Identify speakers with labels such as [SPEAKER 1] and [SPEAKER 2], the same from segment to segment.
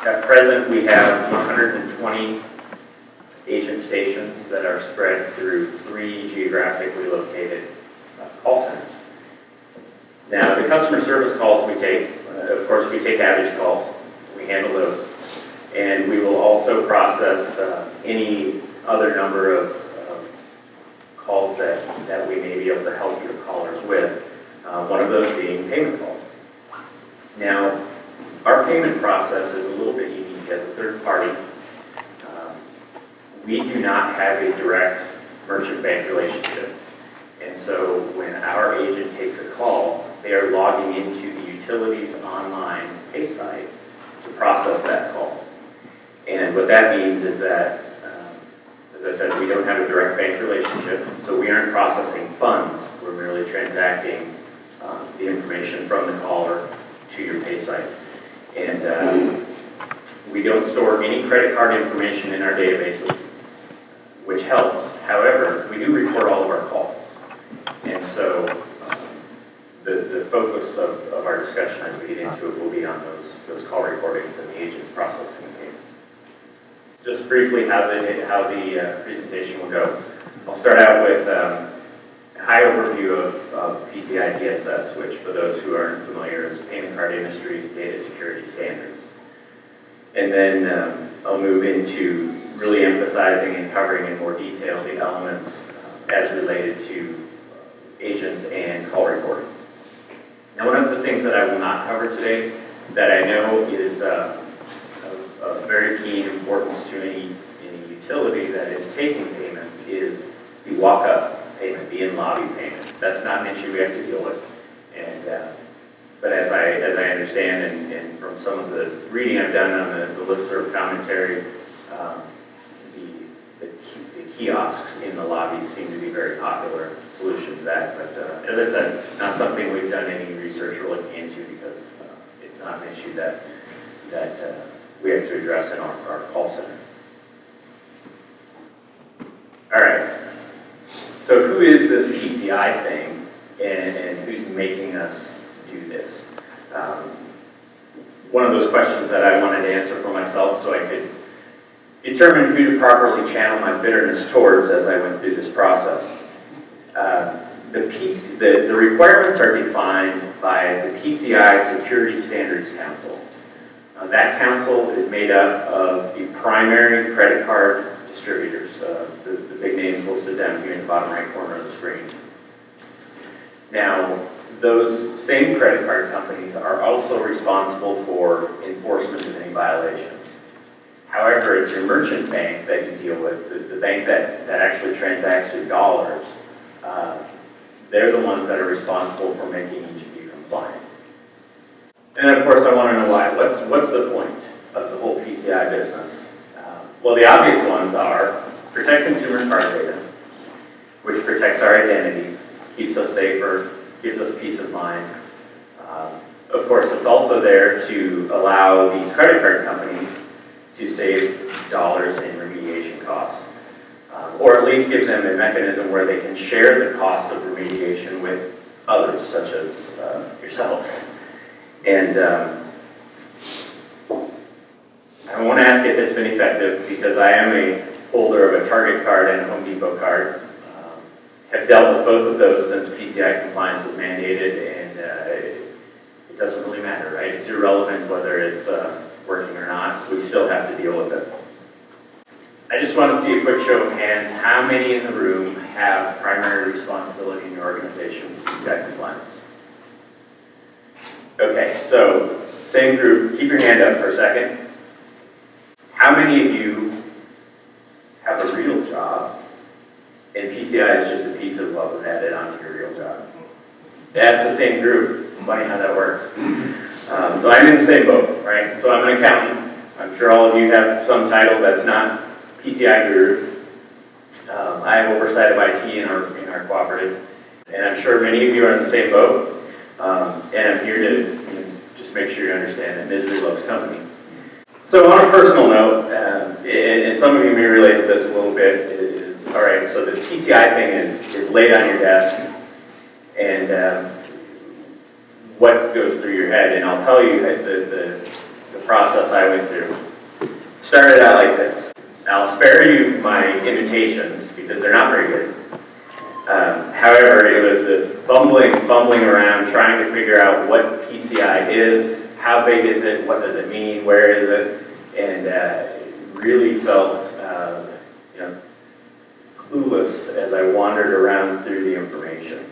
[SPEAKER 1] At present, we have 120 agent stations that are spread through 3 geographically located call centers. Now, the customer service calls we take, of course, we take average calls. We handle those. And we will also process any other number of calls that we may be able to help your callers with, one of those being payment calls. Now, our payment process is a little bit unique as a third party. We do not have a direct merchant bank relationship. And so when our agent takes a call, they are logging into the utilities online pay site to process that call. And what that means is that, as I said, we don't have a direct bank relationship, so we aren't processing funds. We're merely transacting the information from the caller to your pay site. And we don't store any credit card information in our databases, which helps. However, we do record all of our calls. And so the focus of our discussion as we get into it will be on those call recordings and the agents processing the payments. Just briefly how the presentation will go. I'll start out with a high overview of PCI DSS, which for those who aren't familiar is Payment Card Industry Data Security Standards. And then I'll move into really emphasizing and covering in more detail the elements as related to agents and call recordings. Now, one of the things that I will not cover today that I know is of very keen importance to any utility that is taking payments is the walk-up payment, the in-lobby payment. That's not an issue we have to deal with. And but as I understand, and from some of the reading I've done on the listserv commentary, the kiosks in the lobbies seem to be a very popular solution to that. But as I said, not something we've done any research or looking into because it's not an issue that we have to address in our call center. All right. So who is this PCI thing, and who's making us do this? One of those questions that I wanted to answer for myself so I could determine who to properly channel my bitterness towards as I went through this process. The requirements are defined by the PCI Security Standards Council. That council is made up of the primary credit card distributors, the big names listed down here in the bottom right corner of the screen. Now, those same credit card companies are also responsible for enforcement of any violations. However, it's your merchant bank that you deal with, the bank that actually transacts your dollars. They're the ones that are responsible for making each of you compliant. And of course, I want to know why. What's the point of the whole PCI business? Well, the obvious ones are protect consumer card data, which protects our identities, keeps us safer, gives us peace of mind. Of course, it's also there to allow the credit card companies to save dollars in remediation costs, or at least give them a mechanism where they can share the costs of remediation with others, such as yourselves. And I want to ask if it's been effective because I am a holder of a Target card and a Home Depot card. Have dealt with both of those since PCI compliance was mandated, and it doesn't really matter, right? It's irrelevant whether it's working or not. We still have to deal with it. I just want to see a quick show of hands. How many in the room have primary responsibility in your organization for PCI compliance? Okay, so same group, keep your hand up for a second. How many of you have a real job and PCI is just a piece of what was added onto your real job? That's the same group. Funny how that works. So I'm in the same boat, right? So I'm an accountant. I'm sure all of you have some title that's not PCI guru. I have oversight of IT in our cooperative, and I'm sure many of you are in the same boat. And I'm here to just make sure you understand that misery loves company. So on a personal note, and some of you may relate to this a little bit, is, all right, so this PCI thing is laid on your desk, and what goes through your head, and I'll tell you that the process I went through. Started out like this. Now, I'll spare you my imitations because they're not very good. However, it was this fumbling around, trying to figure out what PCI is, how big is it, what does it mean, where is it, and really felt clueless as I wandered around through the information.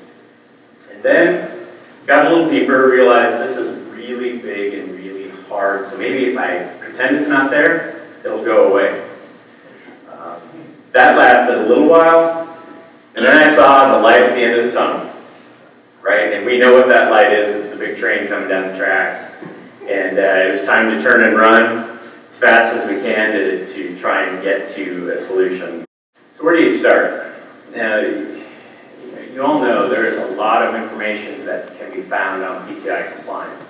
[SPEAKER 1] And then got a little deeper, realized this is really big and really hard, so maybe if I pretend it's not there, it'll go away. That lasted a little while, and then I saw the light at the end of the tunnel, right? And we know what that light is. It's the big train coming down the tracks. And it was time to turn and run as fast as we can to try and get to a solution. So where do you start? Now, you all know there is a lot of information that can be found on PCI compliance.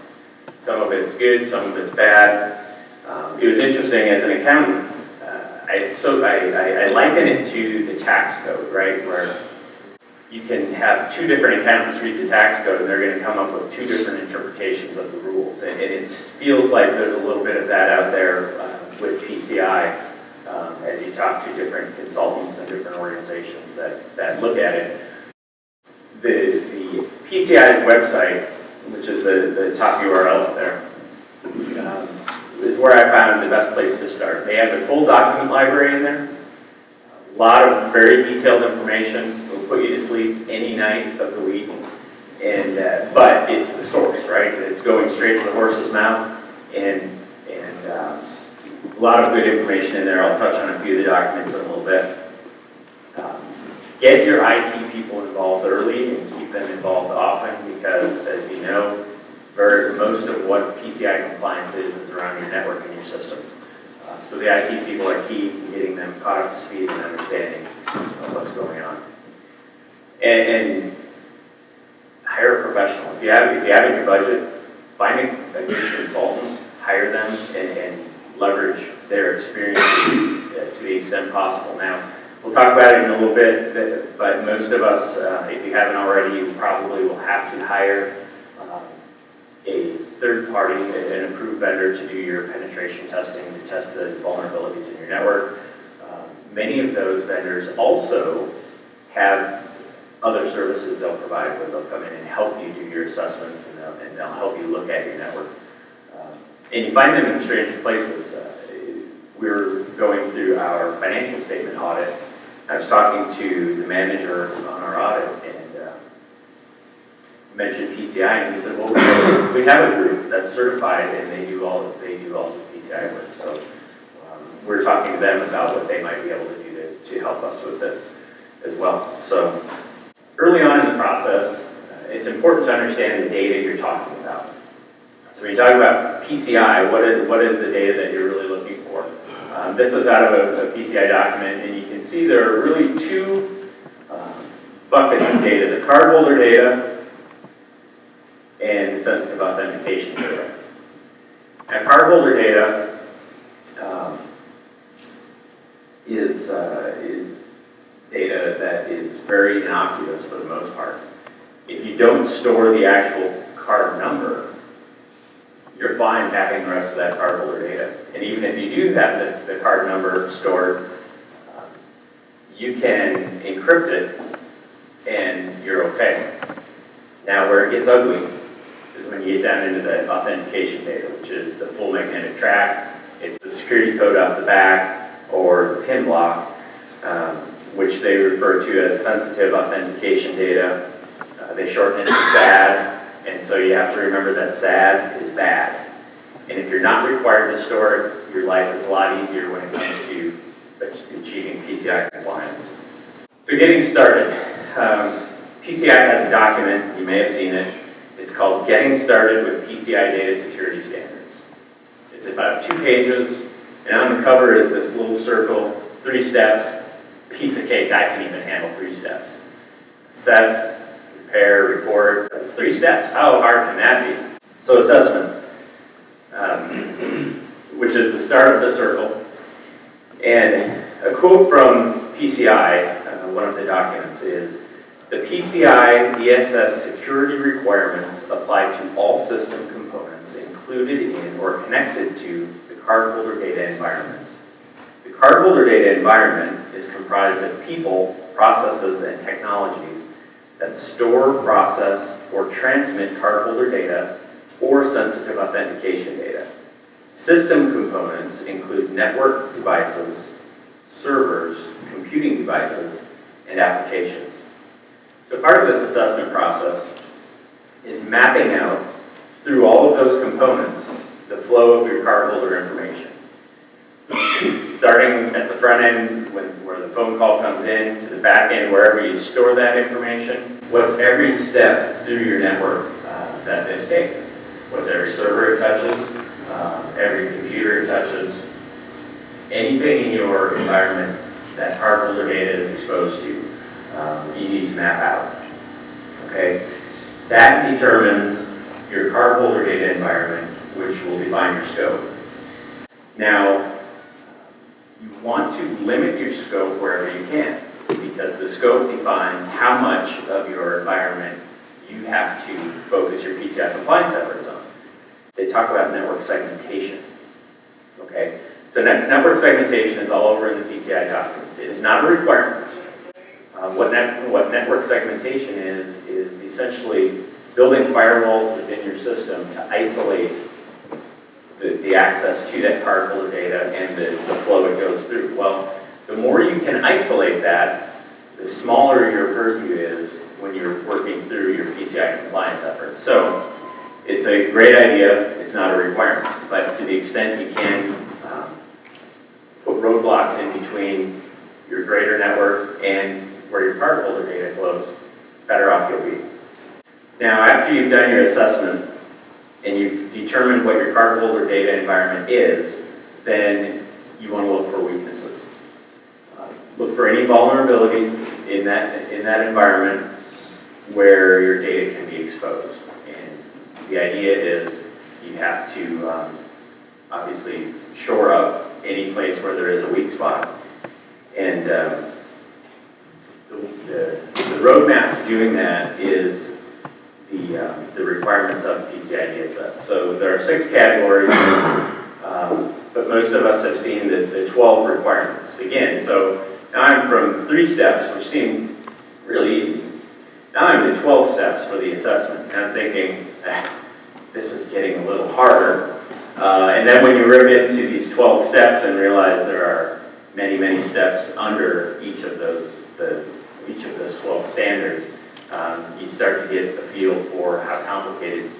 [SPEAKER 1] Some of it's good, some of it's bad. It was interesting as an accountant. I liken it to the tax code, right? Where you can have two different accountants read the tax code and they're going to come up with two different interpretations of the rules. And it feels like there's a little bit of that out there with PCI as you talk to different consultants and different organizations that look at it. The PCI's website, which is the top URL up there, is where I found the best place to start. They have a full document library in there, a lot of very detailed information. Will put you to sleep any night of the week, and but it's the source, right? It's going straight to the horse's mouth, and a lot of good information in there. I'll touch on a few of the documents in a little bit. Get your IT people involved early and keep them involved often because, as you know, most of what PCI compliance is around your network and your system. So the IT people are key in getting them caught up to speed and understanding of what's going on. And hire a professional. If you have in your budget, find a good consultant, hire them, and leverage their experiences to the extent possible. Now, we'll talk about it in a little bit, but most of us, if you haven't already, you probably will have to hire a third party, an approved vendor to do your penetration testing, to test the vulnerabilities in your network. Many of those vendors also have other services they'll provide where they'll come in and help you do your assessments and they'll help you look at your network. And you find them in the strangest places. We're going through our financial statement audit. I was talking to the manager on our audit and mentioned PCI, and he said, "Well, we have a group that's certified, and they do all the PCI work." So we're talking to them about what they might be able to do to help us with this as well. So early on in the process, it's important to understand the data you're talking about. So when you talk about PCI, what is the data that you're really looking for? This is out of a PCI document, and you can see there are really two buckets of data: the cardholder data and the sensitive authentication data. Now, cardholder data is data that is very innocuous for the most part. If you don't store the actual card number, you're fine having the rest of that cardholder data. And even if you do have the card number stored, you can encrypt it and you're okay. Now, where it gets ugly is when you get down into the authentication data, which is the full magnetic track, it's the security code off the back, or the PIN block, which they refer to as sensitive authentication data. They shorten it to SAD, and so you have to remember that SAD is bad. And if you're not required to store it, your life is a lot easier when it comes to achieving PCI compliance. So getting started, PCI has a document, you may have seen it. It's called Getting Started with PCI Data Security Standards. It's about 2 pages, and on the cover is this little circle, 3 steps, piece of cake. I can even handle 3 steps. Assess, prepare, report. It's 3 steps. How hard can that be? So assessment, which is the start of the circle. And a quote from PCI, one of the documents, is The PCI DSS security requirements apply to all system components included in or connected to the cardholder data environment. The cardholder data environment is comprised of people, processes, and technologies that store, process, or transmit cardholder data or sensitive authentication data. System components include network devices, servers, computing devices, and applications. So part of this assessment process is mapping out through all of those components the flow of your cardholder information. Starting at the front end, where the phone call comes in, to the back end, wherever you store that information. What's every step through your network that this takes? What's every server it touches, every computer it touches, anything in your environment that cardholder data is exposed to, you need to map out. Okay? That determines your cardholder data environment, which will define your scope. Now, you want to limit your scope wherever you can, because the scope defines how much of your environment you have to focus your PCI compliance efforts on. They talk about network segmentation. Okay? So network segmentation is all over in the PCI documents. It is not a requirement. What network segmentation is essentially building firewalls within your system to isolate the access to that cardholder data and the flow it goes through. Well, the more you can isolate that, the smaller your purview is when you're working through your PCI compliance effort. So it's a great idea. It's not a requirement. But to the extent you can put roadblocks in between your greater network and where your cardholder data flows, better off you'll be. Now, after you've done your assessment and you've determined what your cardholder data environment is, then you want to look for weaknesses. Look for any vulnerabilities in that environment where your data can be exposed. And the idea is you have to obviously shore up any place where there is a weak spot. And the roadmap to doing that is the requirements of PCI DSS. So there are 6 categories, but most of us have seen the 12 requirements. Again, so now I'm from 3 steps, which seem really easy. Now I'm to 12 steps for the assessment, and I'm thinking, this is getting a little harder. And then when you get into these 12 steps and realize there are many, many steps under each of those 12 standards, you start to get a feel for how complicated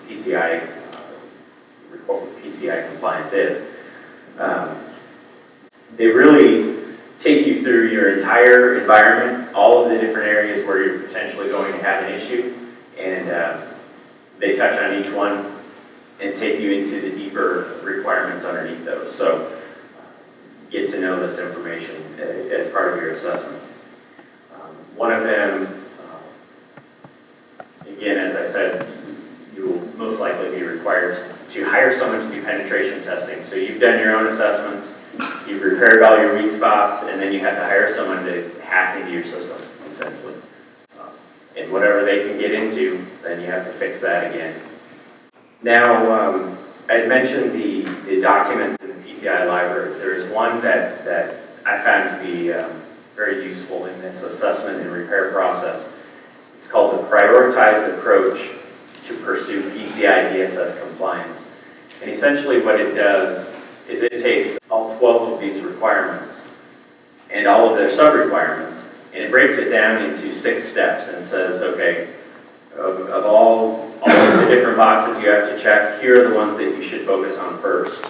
[SPEAKER 1] PCI compliance is. They really take you through your entire environment, all of the different areas where you're potentially going to have an issue, and they touch on each one and take you into the deeper requirements underneath those. So get to know this information as part of your assessment. One of them, again, as I said, you will most likely be required to hire someone to do penetration testing. So you've done your own assessments, you've repaired all your weak spots, and then you have to hire someone to hack into your system, essentially. And whatever they can get into, then you have to fix that again. Now, I had mentioned the documents in the PCI library. There is one that I found to be very useful in this assessment and repair process. It's called the Prioritized Approach to Pursue PCI DSS Compliance. And essentially what it does is it takes all 12 of these requirements and all of their sub-requirements, and it breaks it down into 6 steps and says, okay, of all of the different boxes you have to check, here are the ones that you should focus on first.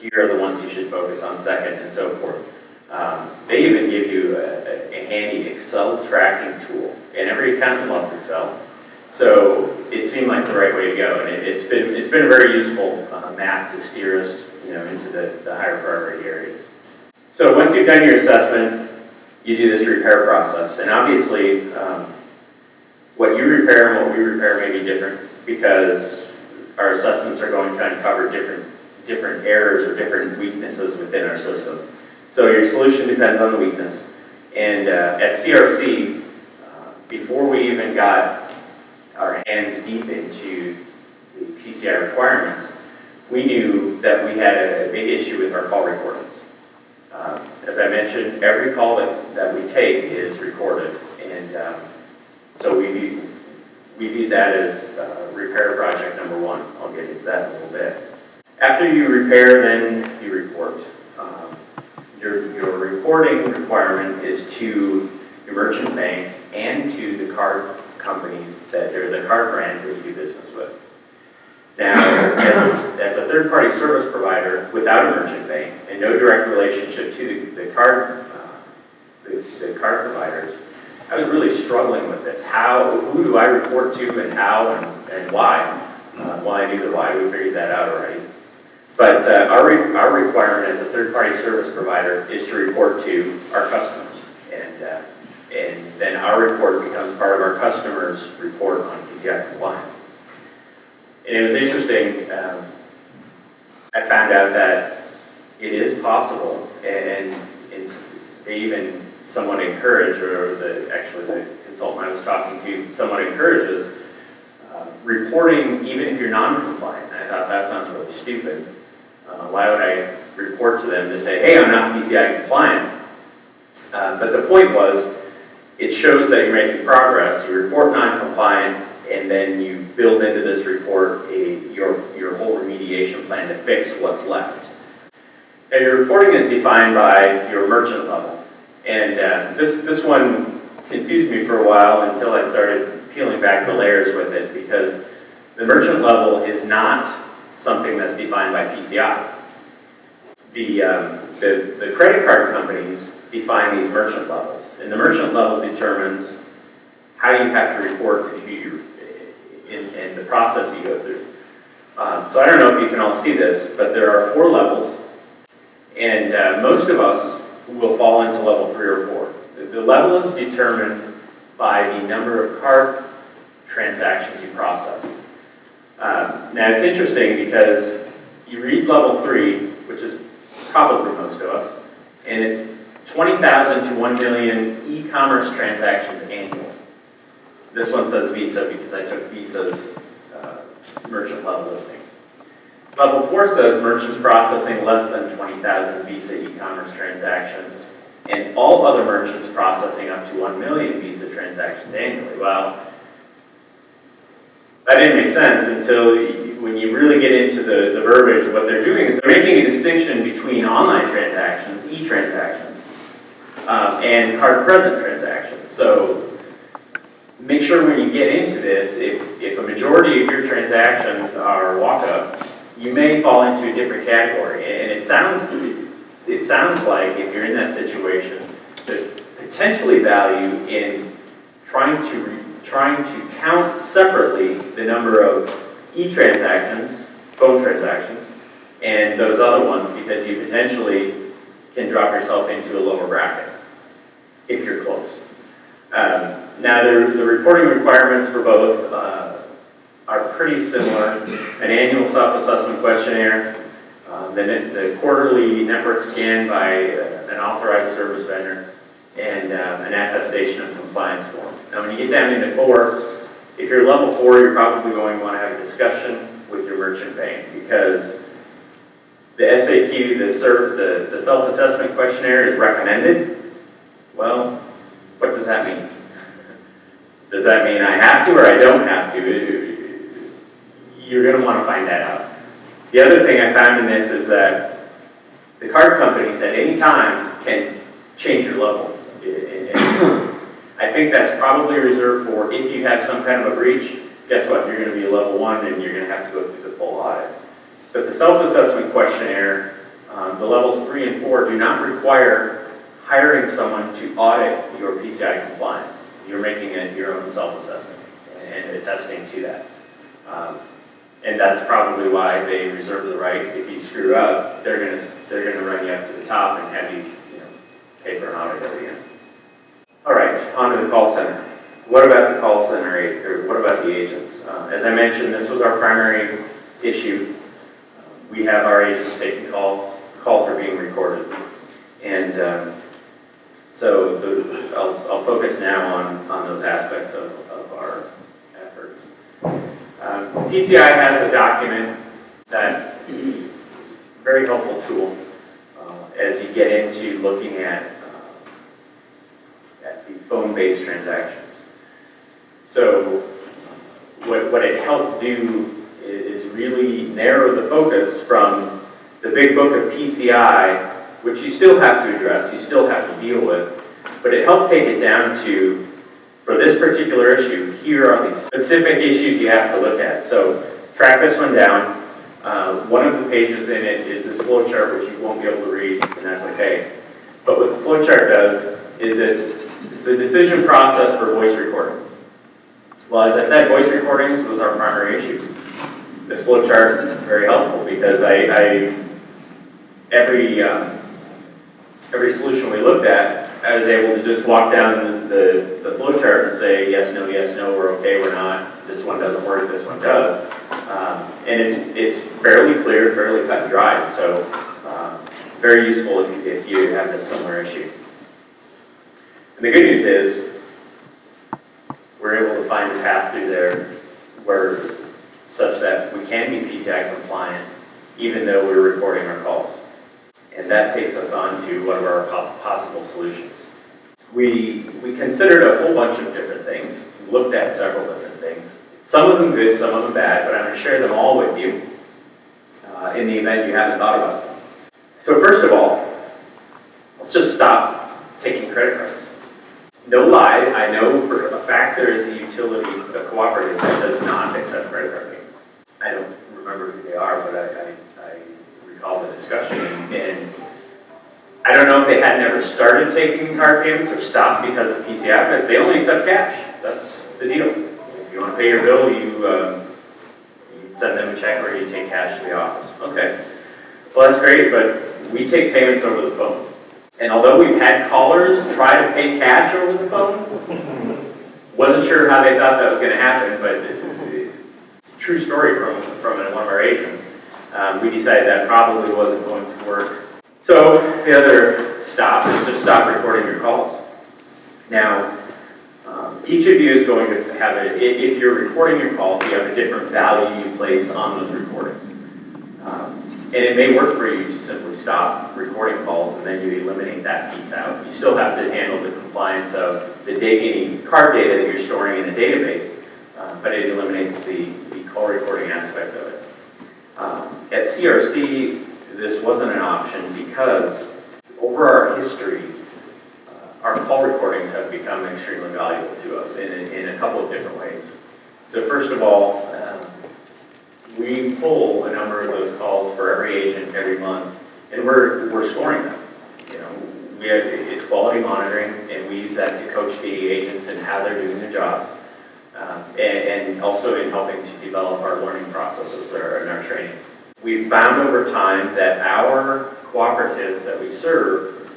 [SPEAKER 1] Here are the ones you should focus on second, and so forth. They even give you a handy Excel tracking tool, and every accountant loves Excel. So it seemed like the right way to go, and it's been a very useful map to steer us, into the higher priority areas. So once you've done your assessment, you do this repair process, and obviously what you repair and what we repair may be different because our assessments are going to uncover different errors or different weaknesses within our system. So your solution depends on the weakness. And at CRC, before we even got our hands deep into the PCI requirements, we knew that we had a big issue with our call recordings. As I mentioned, every call that we take is recorded, and so we view that as repair project number one. I'll get into that in a little bit. After you repair, then you report. Your reporting requirement is to your merchant bank and to the card companies that are the card brands that you do business with. Now, as a third-party service provider without a merchant bank and no direct relationship to the card providers, I was really struggling with this. Who do I report to, and how, and why? Well, I knew the why. We figured that out already. But our requirement as a third-party service provider is to report to our customers, and then our report becomes part of our customers' report on PCI compliance. And it was interesting. I found out that it is possible, and they even somewhat encourage, or actually the consultant I was talking to somewhat encourages reporting even if you're non-compliant. I thought that sounds really stupid. Why would I report to them to say, hey, I'm not PCI compliant? But the point was, it shows that you're making progress. You report non-compliant, and then you build into this report your whole remediation plan to fix what's left. Now, your reporting is defined by your merchant level. And this one confused me for a while until I started peeling back the layers with it, because the merchant level is not something that's defined by PCI. The credit card companies define these merchant levels, and the merchant level determines how you have to report and who you and the process you go through. So I don't know if you can all see this, but there are 4 levels, and most of us will fall into level 3 or 4. The level is determined by the number of card transactions you process. Now it's interesting because you read level 3, which is probably most of us, and it's 20,000 to 1 million e-commerce transactions annually. This one says Visa because I took Visa's merchant level listing. Level 4 says merchants processing less than 20,000 Visa e-commerce transactions, and all other merchants processing up to 1 million Visa transactions annually. Well, that didn't make sense until when you really get into the verbiage. What they're doing is they're making a distinction between online transactions, e-transactions, and card-present transactions. So make sure when you get into this, if a majority of your transactions are walk-up, you may fall into a different category. And it sounds like if you're in that situation, there's potentially value in trying to count separately the number of e-transactions, phone transactions, and those other ones, because you potentially can drop yourself into a lower bracket if you're close. Now, the reporting requirements for both are pretty similar. An annual self-assessment questionnaire, the quarterly network scan by an authorized service vendor, and an attestation of compliance form. Now, when you get down into 4, if you're level 4, you're probably going to want to have a discussion with your merchant bank, because the SAQ, the self-assessment questionnaire, is recommended. Well, what does that mean? Does that mean I have to or I don't have to? You're going to want to find that out. The other thing I found in this is that the card companies at any time can change your level. I think that's probably reserved for if you have some kind of a breach. Guess what? You're going to be a level 1 and you're going to have to go through the full audit. But the self-assessment questionnaire, the levels 3 and 4 do not require hiring someone to audit your PCI compliance. You're making it your own self-assessment and attesting to that. And that's probably why they reserve the right. If you screw up, they're going to run you up to the top and have you, pay for an audit every year. All right, on to the call center. What about the call center, or what about the agents? As I mentioned, this was our primary issue. We have our agents taking calls. Calls are being recorded. And So I'll focus now on those aspects of our efforts. PCI has a document that is a very helpful tool as you get into looking at the phone-based transactions. So what it helped do is really narrow the focus from the big book of PCI, which you still have to address, you still have to deal with, but it helped take it down to, for this particular issue, here are the specific issues you have to look at. So track this one down. One of the pages in it is this flowchart, which you won't be able to read, and that's okay. But what the flowchart does is it's a decision process for voice recordings. Well, as I said, voice recordings was our primary issue. This flowchart is very helpful because every solution we looked at, I was able to just walk down the flowchart and say, yes, no, we're okay, we're not, this one doesn't work, this one does. And it's fairly clear, fairly cut and dry, so very useful if you have this similar issue. And the good news is, we're able to find a path through there where such that we can be PCI compliant even though we're recording our calls. And that takes us on to one of our possible solutions. We considered a whole bunch of different things, looked at several different things. Some of them good, some of them bad, but I'm going to share them all with you in the event you haven't thought about them. So first of all, let's just stop taking credit cards. No lie, I know for a fact there is a utility, a cooperative that does not accept credit card payments. I don't remember who they are, but I recall the discussion. And I don't know if they had never started taking card payments or stopped because of PCI, but they only accept cash. That's the deal. If you want to pay your bill, you send them a check or you take cash to the office. Okay. Well, that's great, but we take payments over the phone. And although we've had callers try to pay cash over the phone, wasn't sure how they thought that was going to happen, but true story from one of our agents. We decided that probably wasn't going to work. So the other stop is just stop recording your calls. Now, each of you is going to have if you're recording your calls, you have a different value you place on those recordings. And it may work for you to simply stop recording calls and then you eliminate that piece out. You still have to handle the compliance of any card data that you're storing in a database, but it eliminates the call recording aspect of it. At CRC, this wasn't an option because over our history, our call recordings have become extremely valuable to us in a couple of different ways. So first of all, we pull a number of those calls for every agent every month, and we're scoring them. You know, it's quality monitoring, and we use that to coach the agents in how they're doing their jobs, and also in helping to develop our learning processes and our training. We've found over time that our cooperatives that we serve,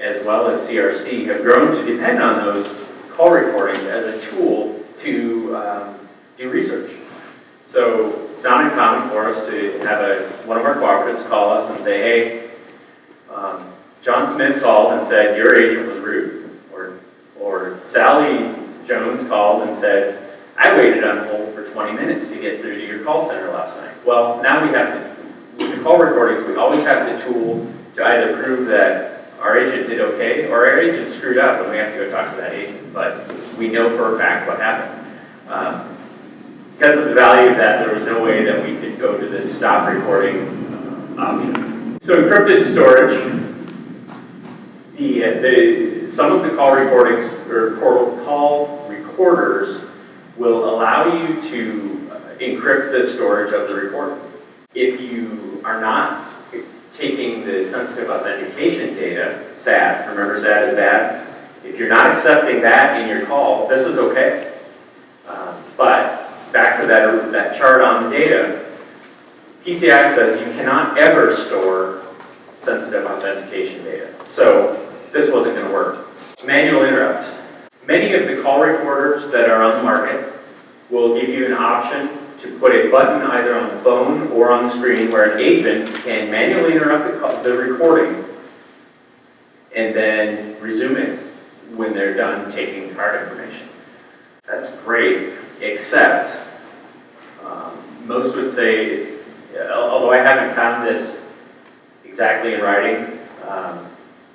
[SPEAKER 1] as well as CRC, have grown to depend on those call recordings as a tool to do research. So it's not uncommon for us to have one of our cooperatives call us and say, hey, John Smith called and said your agent was rude. Or Sally Jones called and said, I waited on hold for 20 minutes to get through to your call center last night. Well, now we have with the call recordings, we always have the tool to either prove that our agent did okay or our agent screwed up and we have to go talk to that agent. But we know for a fact what happened. Because of the value of that, there was no way that we could go to this stop recording option. So encrypted storage, some of the call recordings or call recorders will allow you to encrypt the storage of the recording. If you are not taking the sensitive authentication data, SAD, remember SAD is bad? If you're not accepting that in your call, this is okay. But back to that chart on the data, PCI says you cannot ever store sensitive authentication data. So this wasn't going to work. Manual interrupt. Many of the call recorders that are on the market will give you an option to put a button either on the phone or on the screen where an agent can manually interrupt the recording and then resume it when they're done taking card information. That's great, except most would say it's, although I haven't found this exactly in writing,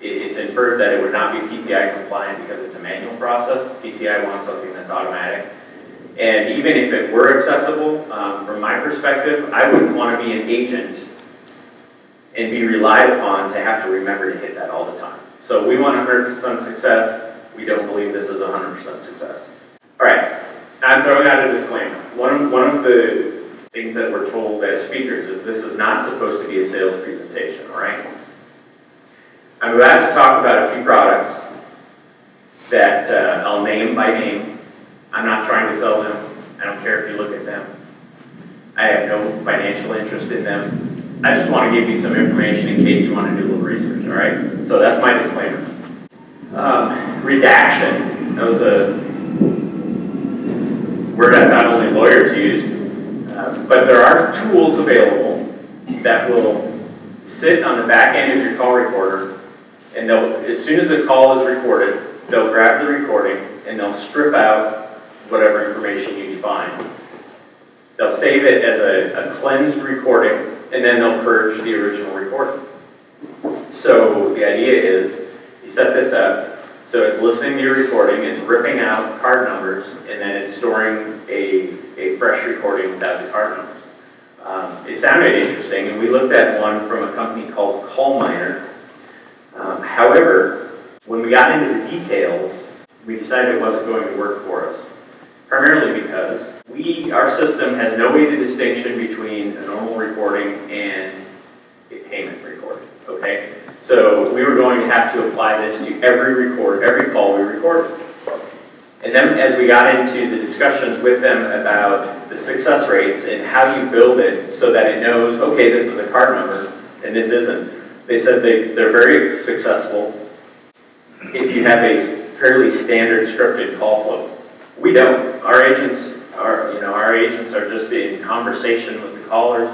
[SPEAKER 1] it's inferred that it would not be PCI compliant because it's a manual process. PCI wants something that's automatic. And even if it were acceptable, from my perspective, I wouldn't want to be an agent and be relied upon to have to remember to hit that all the time. So we want 100% success. We don't believe this is 100% success. All right, I'm throwing out a disclaimer. One of the things that we're told as speakers is this is not supposed to be a sales presentation, all right? I'm about to talk about a few products that I'll name by name. I'm not trying to sell them. I don't care if you look at them. I have no financial interest in them. I just want to give you some information in case you want to do a little research, all right? So that's my disclaimer. Redaction. That was a word I thought only lawyers used. But there are tools available that will sit on the back end of your call recorder, and they'll, as soon as the call is recorded, they'll grab the recording and they'll strip out whatever information you define. They'll save it as a cleansed recording, and then they'll purge the original recording. So the idea is, you set this up, so it's listening to your recording, it's ripping out card numbers, and then it's storing a fresh recording without the card numbers. It sounded interesting, and we looked at one from a company called CallMiner. However, when we got into the details, we decided it wasn't going to work for us. Primarily because our system has no way to distinction between a normal recording and a payment recording, okay? So we were going to have to apply this to every call we recorded. And then as we got into the discussions with them about the success rates and how you build it so that it knows, okay, this is a card number and this isn't, they said they're very successful if you have a fairly standard scripted call flow. We don't. Our agents are just in conversation with the callers,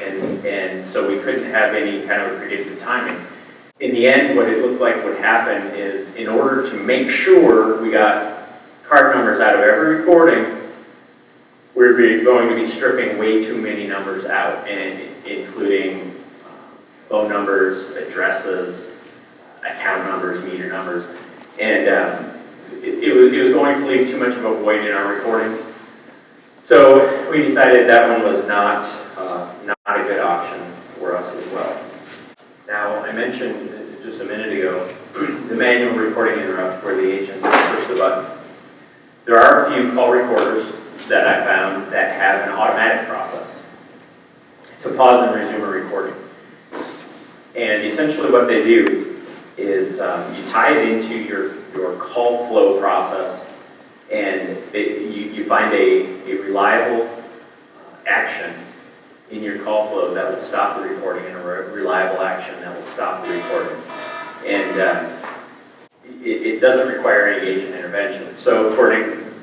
[SPEAKER 1] and so we couldn't have any kind of predicted timing. In the end, what it looked like would happen is, in order to make sure we got card numbers out of every recording, we're going to be stripping way too many numbers out, and including phone numbers, addresses, account numbers, meter numbers, and it was going to leave too much of a void in our recordings. So we decided that one was not a good option for us as well. Now, I mentioned just a minute ago the manual recording interrupt where the agents push the button. There are a few call recorders that I found that have an automatic process to pause and resume a recording. And essentially what they do is you tie it into your call flow process, and you find a reliable action in your call flow that will stop the recording, and a reliable action that will stop the recording. And it doesn't require any agent intervention. So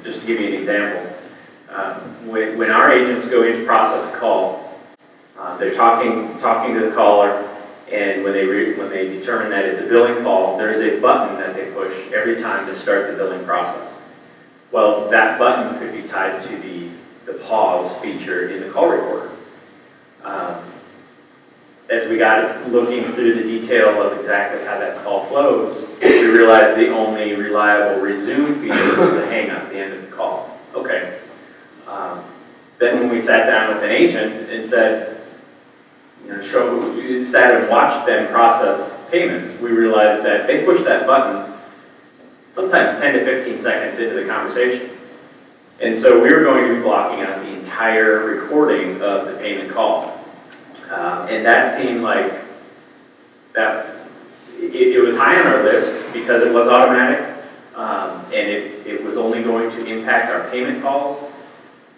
[SPEAKER 1] just to give you an example, when our agents go in to process a call, they're talking to the caller, and when they determine that it's a billing call, there is a button that they push every time to start the billing process. Well, that button could be tied to the pause feature in the call recorder. As we got looking through the detail of exactly how that call flows, we realized the only reliable resume feature was the hang up at the end of the call. Okay. Then when we sat down with an agent and said, sat and watched them process payments, we realized that they push that button sometimes 10 to 15 seconds into the conversation. And so we were going to be blocking out the entire recording of the payment call. And that seemed like that it was high on our list because it was automatic, and it was only going to impact our payment calls.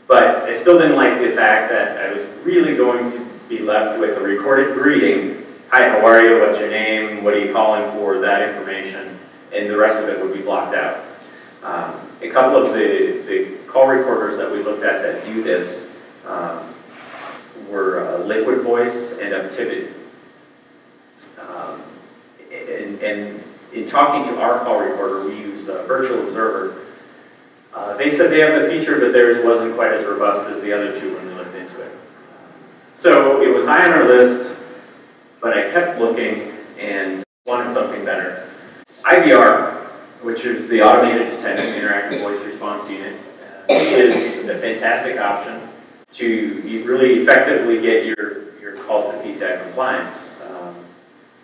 [SPEAKER 1] But I still didn't like the fact that I was really going to be left with a recorded greeting. Hi, how are you? What's your name? What are you calling for? That information. And the rest of it would be blocked out. A couple of the call recorders that we looked at that do this were Liquid Voice and Activity. And in talking to our call recorder, we use Virtual Observer. They said they have the feature, but theirs wasn't quite as robust as the other two when we looked into it. So it was high on our list, but I kept looking and wanted something better. IVR, which is the Automated Detection Interactive Voice Response Unit, is a fantastic option to really effectively get your calls to PCI compliance.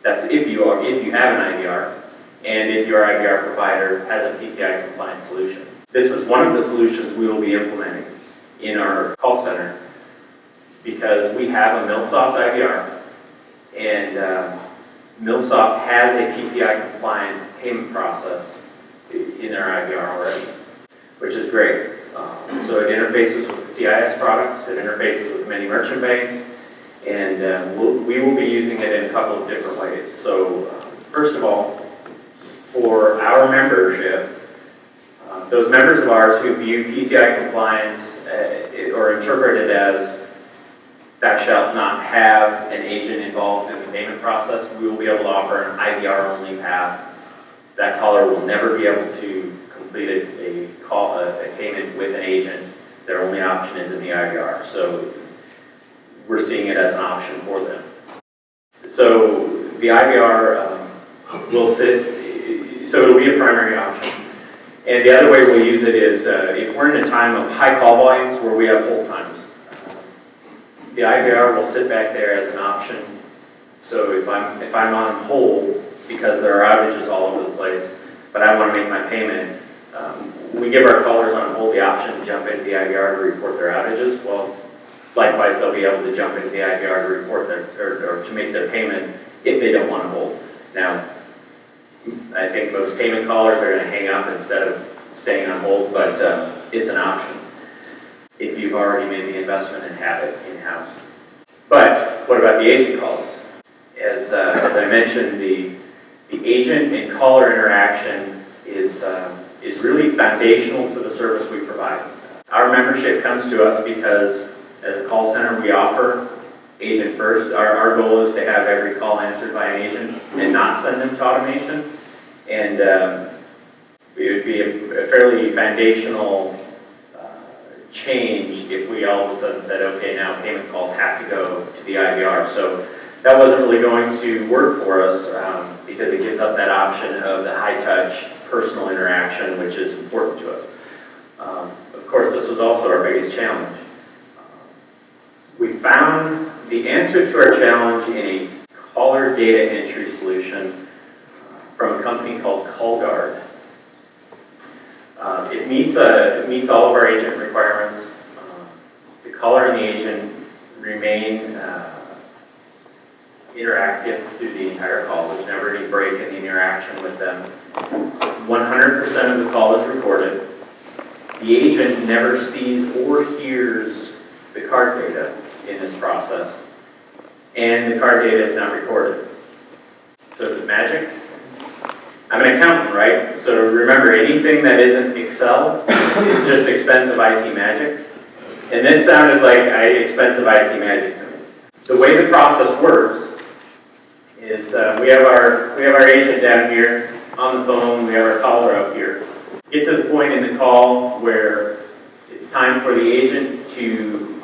[SPEAKER 1] That's if you have an IVR, and if your IVR provider has a PCI compliant solution. This is one of the solutions we will be implementing in our call center because we have a MillSoft IVR, and MillSoft has a PCI compliant payment process in their IVR already, which is great. So it interfaces with the CIS products, it interfaces with many merchant banks, and we will be using it in a couple of different ways. So first of all, for our membership, those members of ours who view PCI compliance or interpret it as thou shalt not have an agent involved in the payment process, we will be able to offer an IVR-only path. That caller will never be able to complete a payment with an agent. Their only option is in the IVR. So we're seeing it as an option for them. So the IVR will sit, so it'll be a primary option. And the other way we'll use it is if we're in a time of high call volumes where we have hold times. The IVR will sit back there as an option. So if I'm on hold because there are outages all over the place, but I want to make my payment, we give our callers on hold the option to jump into the IVR to report their outages. Well, likewise, they'll be able to jump into the IVR to report or to make their payment if they don't want to hold. Now, I think most payment callers are going to hang up instead of staying on hold, but it's an option if you've already made the investment and have it in-house. But what about the agent calls? As I mentioned, the agent and caller interaction is really foundational to the service we provide. Our membership comes to us because as a call center we offer agent first. Our goal is to have every call answered by an agent and not send them to automation. And it would be a fairly foundational change if we all of a sudden said, okay, now payment calls have to go to the IVR. So that wasn't really going to work for us because it gives up that option of the high-touch personal interaction, which is important to us. Of course, this was also our biggest challenge. We found the answer to our challenge in a caller data entry solution from a company called CallGuard. It meets all of our agent requirements. The caller and the agent remain interactive through the entire call. There's never any break in the interaction with them. 100% of the call is recorded. The agent never sees or hears the card data in this process, and the card data is not recorded. So is it magic? I'm an accountant, right? So remember, anything that isn't Excel is just expensive IT magic. And this sounded like expensive IT magic to me. The way the process works is we have our agent down here on the phone, we have our caller up here. Get to the point in the call where it's time for the agent to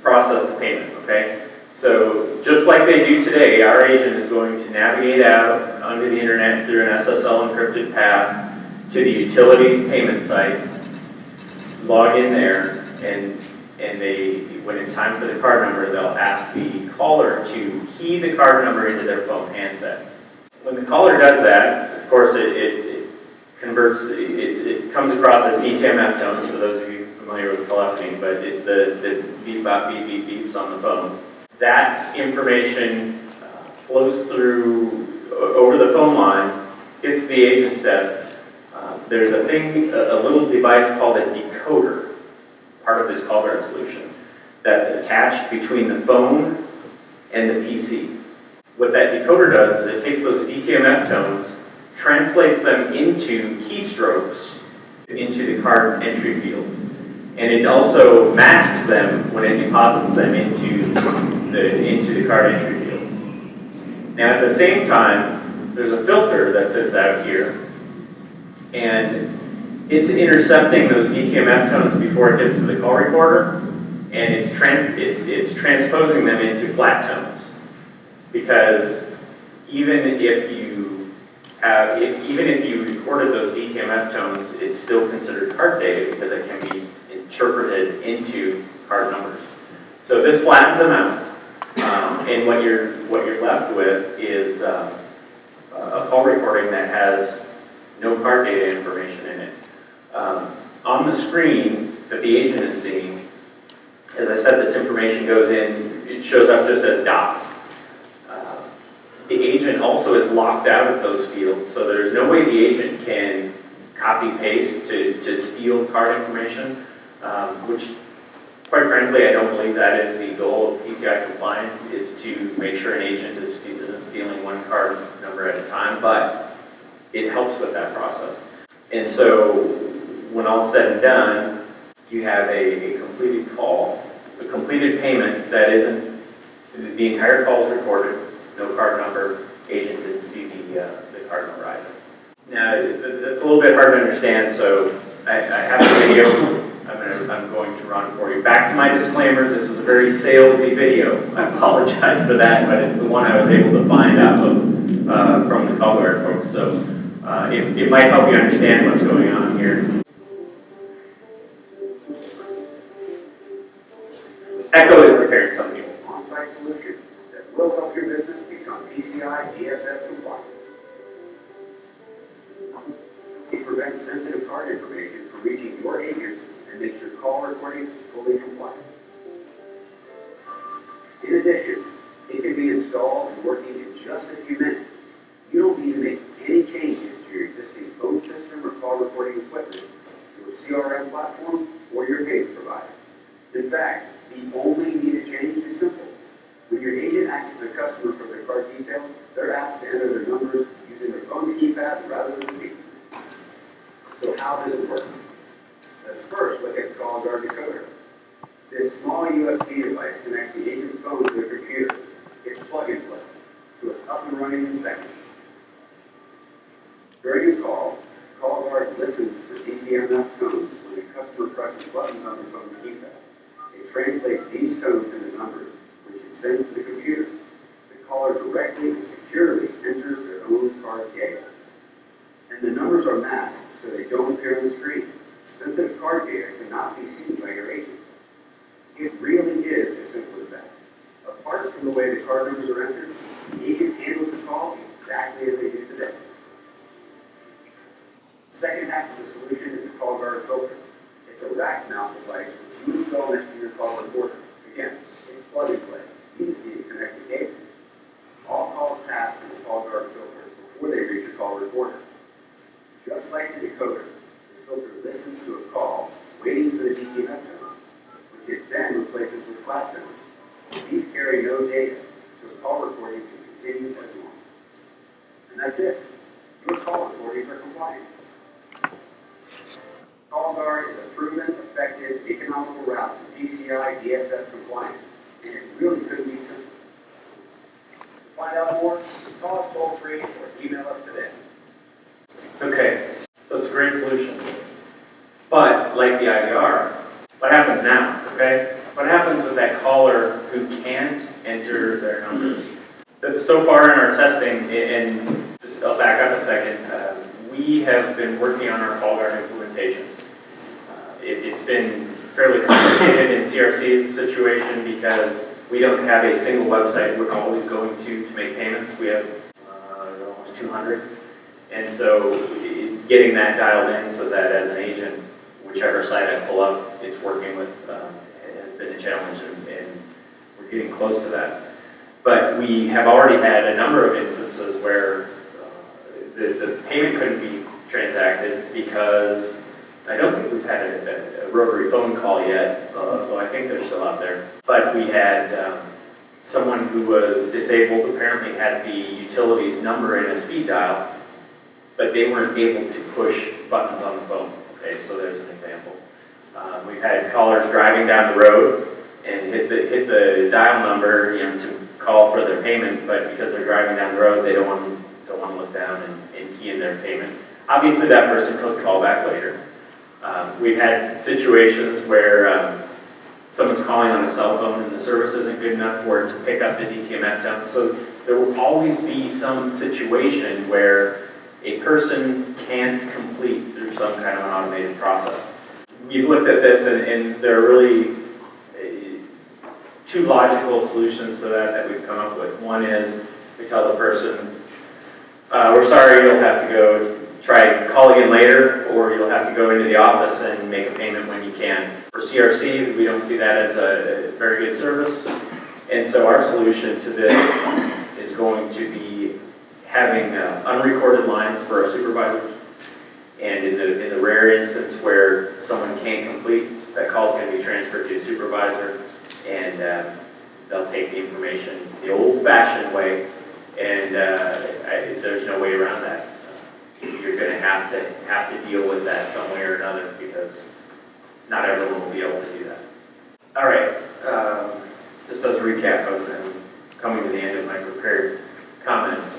[SPEAKER 1] process the payment, okay? So just like they do today, our agent is going to navigate out onto the internet through an SSL encrypted path to the utilities payment site, log in there, and when it's time for the card number, they'll ask the caller to key the card number into their phone handset. When the caller does that, of course, it converts, it comes across as DTMF tones for those of you familiar with telephony, but it's the beep, bop, beep, beep, beeps on the phone. That information flows through over the phone lines, gets to the agent's desk. There's a little device called a decoder, part of this CallGuard solution, that's attached between the phone and the PC. What that decoder does is it takes those DTMF tones, translates them into keystrokes into the card entry field, and it also masks them when it deposits them into the card entry field. Now at the same time, there's a filter that sits out here, and it's intercepting those DTMF tones before it gets to the call recorder, and it's transposing them into flat tones. Because even if you recorded those DTMF tones, it's still considered card data because it can be interpreted into card numbers. So this flattens them out, and what you're left with is a call recording that has no card data information in it. On the screen that the agent is seeing, as I said, this information goes in, it shows up just as dots. The agent also is locked out of those fields, so there's no way the agent can copy-paste to steal card information, which, quite frankly, I don't believe that is the goal of PCI compliance, is to make sure an agent isn't stealing one card number at a time, but it helps with that process. And so, when all's said and done, you have a completed call, a completed payment that isn't, the entire call is recorded, no card number, agent didn't see the card number either. Now, that's a little bit hard to understand, so I have a video I'm going to run for you. Back to my disclaimer, this is a very salesy video. I apologize for that, but it's the one I was able to find out from the CallGuard folks, so it might help you understand what's going on here. Echo is preparing something.
[SPEAKER 2] On-site solution that will help your business become PCI DSS compliant. It prevents sensitive card information from reaching your agents and makes your call recordings fully compliant. In addition, it can be installed and working in just a few minutes. You don't need to make any changes to your existing phone system or call recording equipment, your CRM platform, or your payment provider. In fact, the only needed change is simple. When your agent asks a customer for their card details, they're asked to enter their numbers using their phone's keypad rather than speaking. So how does it work? Let's first look at the CallGuard decoder. This small USB device connects the agent's phone to their computer. It's plug and play, so it's up and running in seconds. During a call, CallGuard listens for DTMF tones when a customer presses buttons on their phone's keypad. It translates these tones into numbers, which it sends to the computer. The caller directly and securely enters their own card data. And the numbers are masked so they don't appear on the screen. Sensitive card data cannot be seen by your agent. It really is as simple as that. Apart from the way the card numbers are entered, the agent handles the call exactly as they do today. The second half of the solution is the CallGuard filter. It's a rack mount device which you install next to your call recorder. Again, it's plug and play. You just need to connect the cable. All calls pass through the CallGuard filter before they reach your call recorder. Just like the decoder, the filter listens to a call, waiting for the DTMF tone, which it then replaces with flat tones. These carry no data, so the call recording can continue as normal. And that's it. Your call recordings are compliant. CallGuard is a proven, effective, economical route to PCI DSS compliance, and it really couldn't be simpler. To find out more, call us toll-free or email us today.
[SPEAKER 1] Okay, so it's a great solution. But, like the IVR, what happens now, okay? What happens with that caller who can't enter their numbers? So far in our testing, and just I'll back up a second, we have been working on our CallGuard implementation. It's been fairly complicated in CRC's situation because we don't have a single website we're always going to make payments. We have almost 200. And so getting that dialed in so that as an agent, whichever site I pull up, it's working with, has been a challenge, and we're getting close to that. But we have already had a number of instances where the payment couldn't be transacted because I don't think we've had a rotary phone call yet, though I think they're still out there. But we had someone who was disabled, apparently had the utilities number in a speed dial, but they weren't able to push buttons on the phone. Okay, so there's an example. We've had callers driving down the road and hit the dial number, to call for their payment, but because they're driving down the road, they don't want don't want to look down and key in their payment. Obviously, that person could call back later. We've had situations where someone's calling on a cell phone and the service isn't good enough for it to pick up the DTMF dump. So there will always be some situation where a person can't complete through some kind of an automated process. We've looked at this and there are really two logical solutions to that we've come up with. One is we tell the person, we're sorry, you'll have to go try calling in later, or you'll have to go into the office and make a payment when you can. For CRC, we don't see that as a very good service, and so our solution to this is going to be having unrecorded lines for our supervisors, and in the rare instance where someone can't complete, that call is going to be transferred to a supervisor, and they'll take the information the old-fashioned way, and there's no way around that. You're going to have to deal with that some way or another, because not everyone will be able to do that. All right, just as a recap, I'm coming to the end of my prepared comments.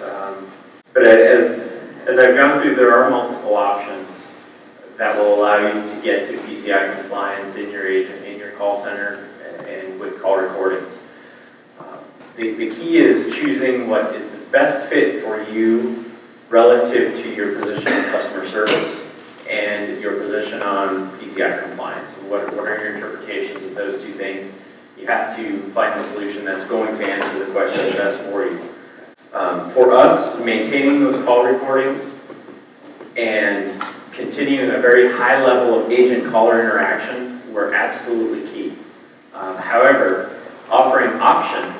[SPEAKER 1] But as I've gone through, there are multiple options that will allow you to get to PCI compliance in your agent, in your call center, and with call recordings. The key is choosing what is the best fit for you relative to your position in customer service and your position on PCI compliance. What are your interpretations of those two things? You have to find the solution that's going to answer the question best for you. For us, maintaining those call recordings and continuing a very high level of agent-caller interaction were absolutely key. However, offering options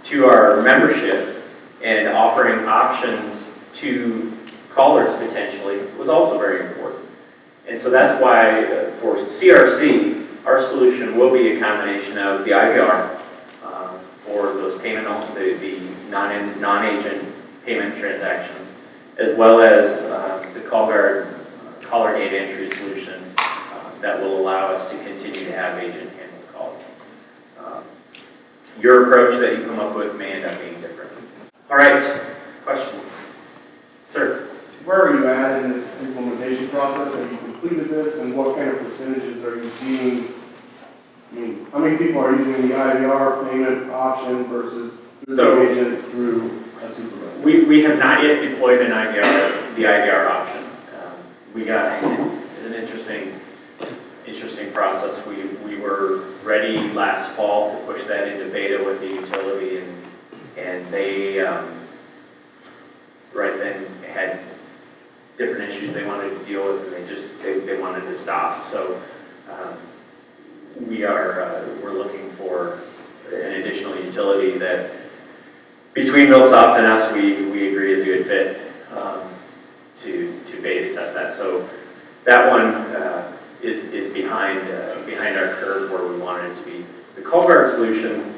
[SPEAKER 1] to our membership and offering options to callers potentially was also very important. And so that's why for CRC, our solution will be a combination of the IVR for those payment, the non-agent payment transactions, as well as the CallGuard caller data entry solution that will allow us to continue to have agent-handled calls. Your approach that you come up with may end up being different. All right, questions? Sir?
[SPEAKER 3] Where are you at in this implementation process? Have you completed this, and what kind of percentages are you seeing? I mean, how many people are using the IVR payment option versus the agent through a supervisor?
[SPEAKER 1] We have not yet deployed the IVR option. We got an interesting process. We were ready last fall to push that into beta with the utility, and they right then had different issues they wanted to deal with, and they wanted to stop. So we're looking for an additional utility that between MillSoft and us, we agree is a good fit to beta test that. So that one is behind our curve where we wanted it to be. The CallGuard solution,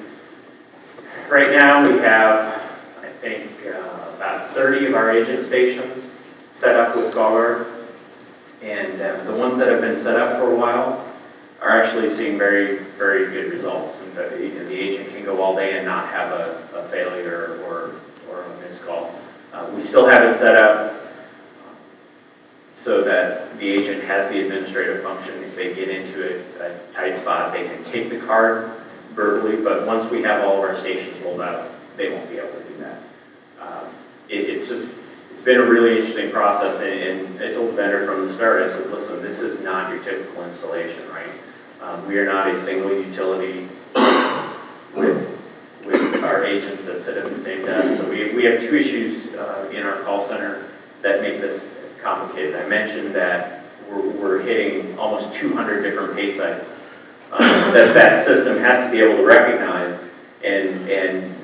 [SPEAKER 1] right now we have, I think, about 30 of our agent stations set up with CallGuard, and the ones that have been set up for a while are actually seeing very, very good results. And the agent can go all day and not have a failure or a missed call. We still have it set up so that the agent has the administrative function. If they get into a tight spot, they can take the card verbally, but once we have all of our stations rolled out, they won't be able to do that. It's been a really interesting process, and I told the vendor from the start, I said, listen, this is not your typical installation, right? We are not a single utility with our agents that sit at the same desk. So we have two issues in our call center that make this complicated. I mentioned that we're hitting almost 200 different pay sites that system has to be able to recognize and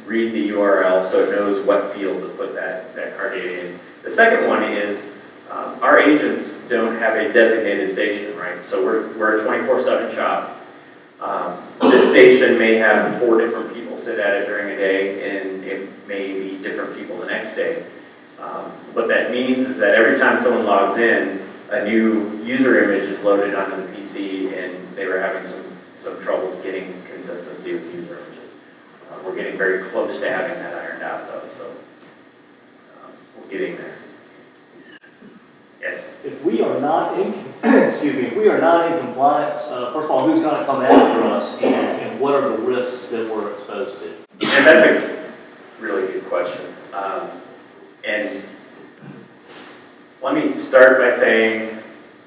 [SPEAKER 1] read the URL so it knows what field to put that card data in. The second one is our agents don't have a designated station, right? So we're a 24/7 shop. This station may have 4 different people sit at it during a day, and it may be different people the next day. What that means is that every time someone logs in, a new user image is loaded onto the PC, and they were having some troubles getting consistency with user images. We're getting very close to having that ironed out, though. So we're getting there. Yes?
[SPEAKER 4] If we are not in, excuse me, if we are not in compliance, first of all, who's going to come after us, and what are the risks that we're exposed to?
[SPEAKER 1] And that's a really good question. And let me start by saying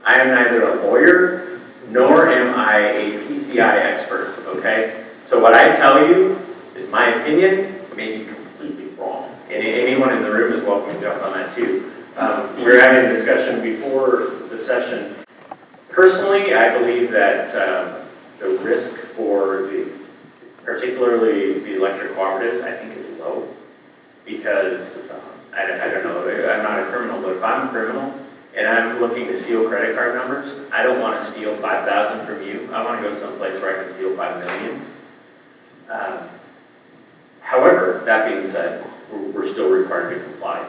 [SPEAKER 1] I am neither a lawyer nor am I a PCI expert, okay? So what I tell you is my opinion, may be completely wrong. And anyone in the room is welcome to jump on that too. We were having a discussion before the session. Personally, I believe that the risk for particularly the electric cooperatives, I think is low. Because, I don't know, I'm not a criminal, but if I'm a criminal and I'm looking to steal credit card numbers, I don't want to steal 5,000 from you. I want to go someplace where I can steal 5 million. However, that being said, we're still required to comply.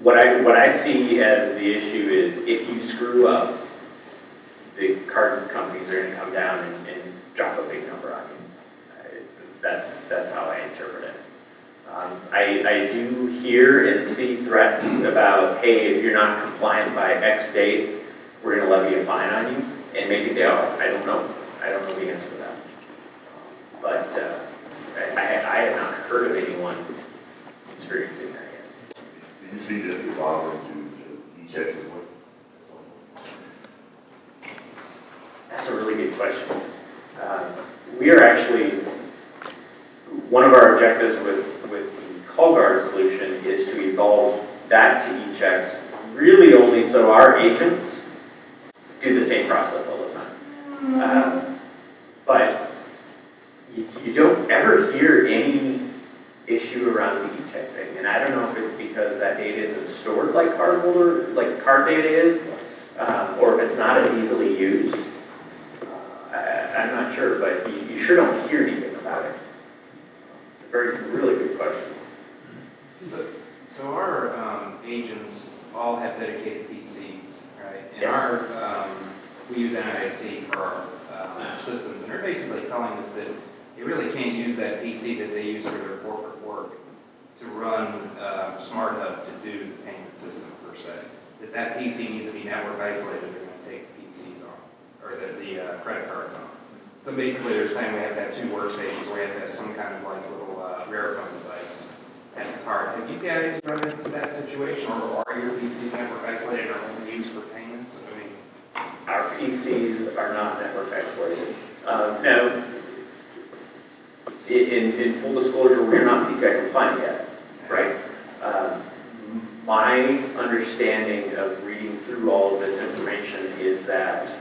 [SPEAKER 1] What I see as the issue is if you screw up, the card companies are going to come down and drop a big number on you. That's how I interpret it. I do hear and see threats about, hey, if you're not compliant by X date, we're going to levy a fine on you. And maybe they are. I don't know. I don't know the answer to that. But I have not heard of anyone experiencing that yet.
[SPEAKER 5] Do you see this evolving to e-checks as well?
[SPEAKER 1] That's a really good question. We are actually, one of our objectives with the call guard solution is to evolve that to e-checks, really only so our agents do the same process all the time. But you don't ever hear any issue around the e-check thing, and I don't know if it's because that data isn't stored like card data is, or if it's not as easily used. I'm not sure, but you sure don't hear anything about it. Really good question.
[SPEAKER 6] So our agents all have dedicated PCs, right? And
[SPEAKER 1] Yes.
[SPEAKER 6] We use NIC for our systems, and they're basically telling us that they really can't use that PC that they use for their corporate work to run Smart Hub to do the payment system per se. That PC needs to be network isolated if they're going to take PCs on, or the credit cards on. So basically they're saying we have to have 2 workstations, we have to have some kind of like little rare phone device at the card. Have you guys run into that situation, or are your PCs network isolated or only used for payments? I mean,
[SPEAKER 1] Our PCs are not network isolated. Now, in full disclosure, we're not PCI compliant yet, right? My understanding of reading through all of this information is that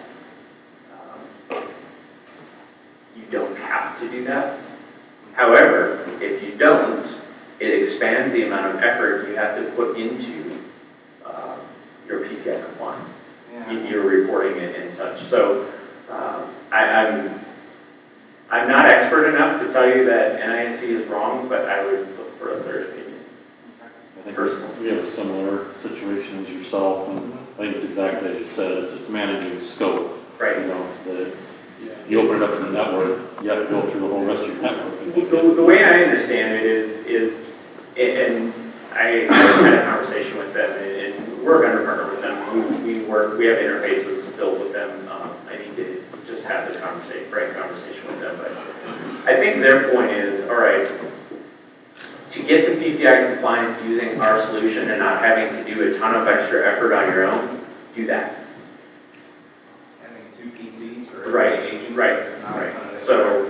[SPEAKER 1] you don't have to do that. However, if you don't, it expands the amount of effort you have to put into your PCI compliant.
[SPEAKER 6] yeah.
[SPEAKER 1] You're reporting it and such. So I'm not expert enough to tell you that NIC is wrong, but I would look for a third opinion.
[SPEAKER 7] I think we have a similar situation as yourself, and I think it's exactly as you said, it's managing scope.
[SPEAKER 1] Right.
[SPEAKER 7] You know, you open it up to the network, you have to go through the whole rest of your network.
[SPEAKER 1] The way I understand it is and I had a conversation with them, and we're going to partner with them. We have interfaces built with them. I need to just have the frank conversation with them. But I think their point is, all right, to get to PCI compliance using our solution and not having to do a ton of extra effort on your own, do that.
[SPEAKER 6] Having 2 PCs or
[SPEAKER 1] Right.
[SPEAKER 6] agents, not
[SPEAKER 1] Right.
[SPEAKER 6] a ton of
[SPEAKER 1] So,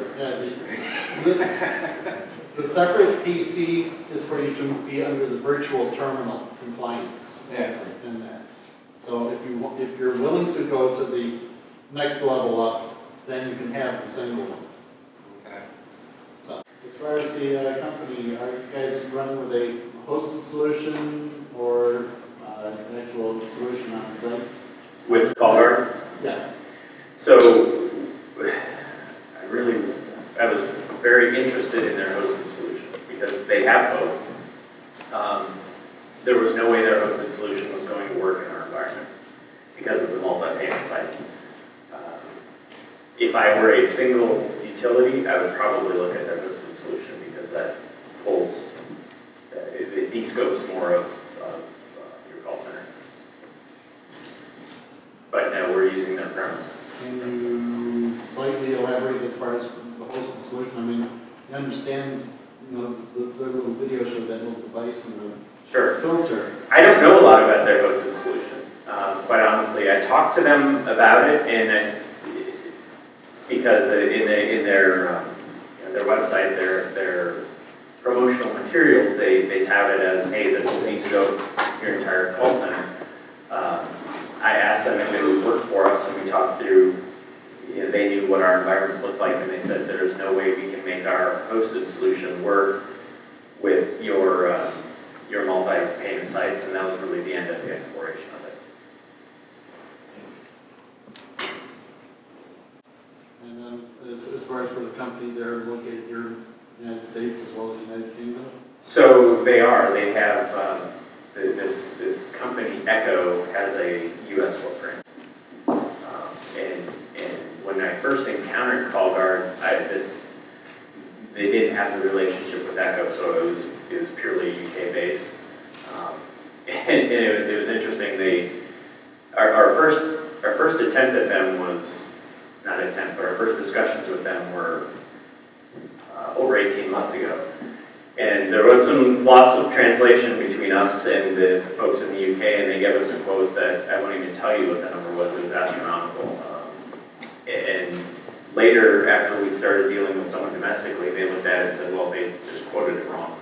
[SPEAKER 8] The separate PC is for you to be under the virtual terminal compliance
[SPEAKER 6] yeah.
[SPEAKER 8] in that. So if you're willing to go to the next level up, then you can have the single one.
[SPEAKER 6] Okay.
[SPEAKER 8] So as far as the company, are you guys running with a hosted solution or an actual solution on site?
[SPEAKER 1] with CallGuard,
[SPEAKER 8] Yeah.
[SPEAKER 1] so I was very interested in their hosted solution because they have both. There was no way their hosted solution was going to work in our environment because of the multi-payment site. If I were a single utility, I would probably look at their hosted solution because that pulls scopes more of your call center. But no, we're using their premise.
[SPEAKER 8] Can you slightly elaborate as far as the hosted solution? I mean, you understand, you know, the little video showed that little device and the
[SPEAKER 1] Sure.
[SPEAKER 8] filter.
[SPEAKER 1] I don't know a lot about their hosted solution. Quite honestly, I talked to them about it, and because in their website, their promotional materials, they tout it as, hey, this will de-scope your entire call center. I asked them if it would work for us, and we talked through, they knew what our environment looked like, and they said there's no way we can make our hosted solution work with your multi-payment sites, and that was really the end of the exploration of it.
[SPEAKER 8] And then as far as for the company, they're located here in the United States as well as the United Kingdom?
[SPEAKER 1] So they have, this company, Echo, has a U.S. footprint. And when I first encountered CallGuard, they didn't have the relationship with Echo, so it was purely UK based. And it was interesting. Our first attempt at them was not attempt, but our first discussions with them were over 18 months ago. And there was some loss of translation between us and the folks in the UK, and they gave us a quote that I won't even tell you what the number was. It was astronomical. And later, after we started dealing with someone domestically, they looked at it and said, well, they just quoted it wrong.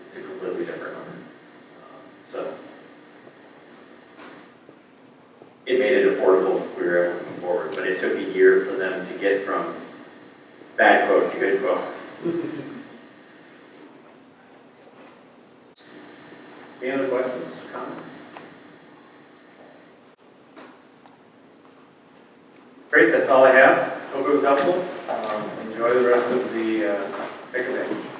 [SPEAKER 1] It's a completely different number. So it made it affordable if we were able to move forward, but it took a year for them to get from bad quote to good quote. Any other questions, comments? Great, that's all I have. Hope it was helpful. Enjoy the rest of the TechAdvantage.